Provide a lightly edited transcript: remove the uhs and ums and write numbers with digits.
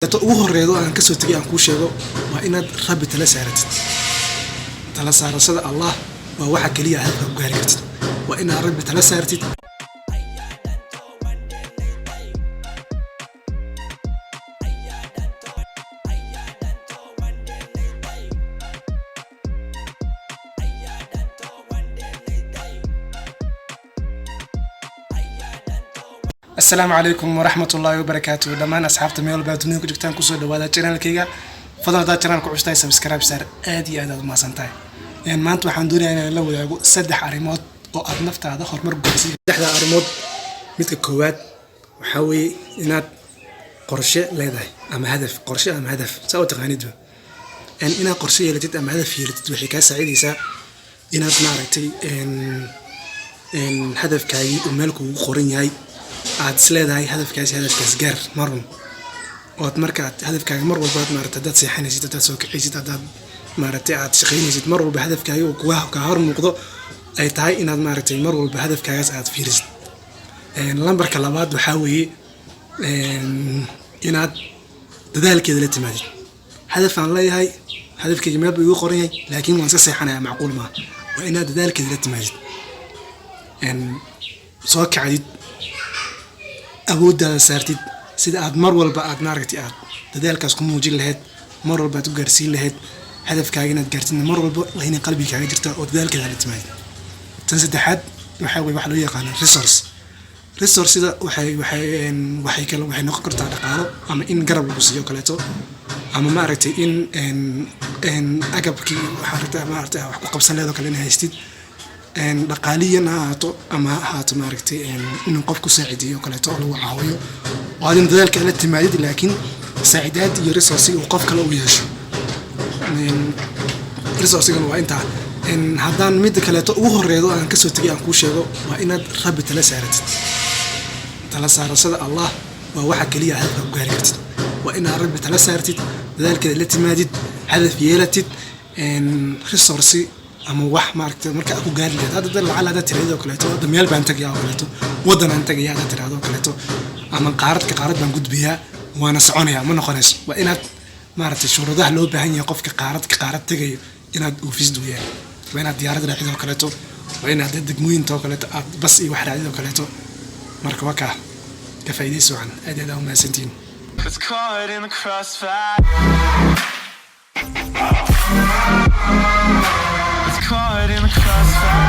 ugu horeedo aan ka soo tagay aan ku sheego waa inaad rabbi tala saaratid tala saarashada Allah waa waxa kaliya aad ku gaari kartid waa inaad rabbi tala saartid السلام عليكم ورحمة الله وبركاته. دمان أصحاب ميل بادوني كجتان كسر دوّادة channel كيجا فضل هذا channel كعشتاي سبسكرايب صار آدي هذا ما سنتاي يعني ما أنتوا حندوني أنا لو يجو سدح عريمات أو أبنفت هذا خرمر بجسي سدح عريمات مثل كواد وحاول إناد قرشة لذا أما هدف قرشة أما هدف سوى تغنيده إن إنا قرشة اللي أما هدف هي اللي تتوحي سعيد يسا إناد نارتي إن هدف كاي ومالك وقرين هاي aad isleedahay hadafkaas gaar marun oo marka hadafkaaga mar walba aad maartay dad seexanaysid dad soo kiciysid dad maartay aad shaqeynaysid mar walba hadafkaaga oo kuwa ka hor muuqdo ay tahay inaad maartay mar walba hadafkaagaas aad fiirisid lambarka labaad waxa weeye inaad dadaalkeeda la timaadid hadaf aan leeyahay hadafkayga meel buu igu qoran yahay laakiin waan iska seexanayaa macquul ma waa inaad dadaalkeeda la timaadid soo kacdid awoodda saartid sida aad mar walba aad maaragtay aad dadaalkaas ku muujin lahayd mar walba aad u gaarsiin lahayd hadafkaaga inaad gaartid mar walba waa inay qalbigaaga jirto oo dadaalkeeda la timaado tan saddexaad waxa weeye wax loo yaqaan resource sida waxay noqon kartaa dhaqaalo ama in garab lagu siiyo kaleeto ama maaragtay in agabkii waxa maaragtay wax ku qabsan leedo kale in haystid dhaqaaliyan haato ama haato maaragtay inuu qof ku saacideeyo kaleeto oo lagu caawiyo oo aad dadaalka la timaadid laakiin saacidaad iyo resource uu qof kale u yeesho resource-gan waa inta haddaan mid kaleeto ugu horeedo aan ka soo tagay aan ku sheego waa inaad rabbi tala saaratid tala saarashada Allah waa waxa kaliya aad ku gaari kartid waa inaad rabbi tala saartid dadaalka la timaadid hadaf yeelatid resource ama wax maaragtay marka ku gaari lahayd hadda lacag hada tirado kaleeto wada meel baan tagayaa kaleeto wadan aan tagayaa hada tirado kaleeto ama qaarad baan gudbiyaa waana soconayaa ma noqonayso waa inaad maaragtay shuruudaha loo baahan yahay qofka qaarad tagayo inaad oofisid weeyaan waa inaad diyaarad raacido kaleeto waa inaad degmooyinta kaleeto aad bas iyo wax raacido kaleeto marka waa ka faa'iideyso aan aad u mahadsantiin caught in the crossfire.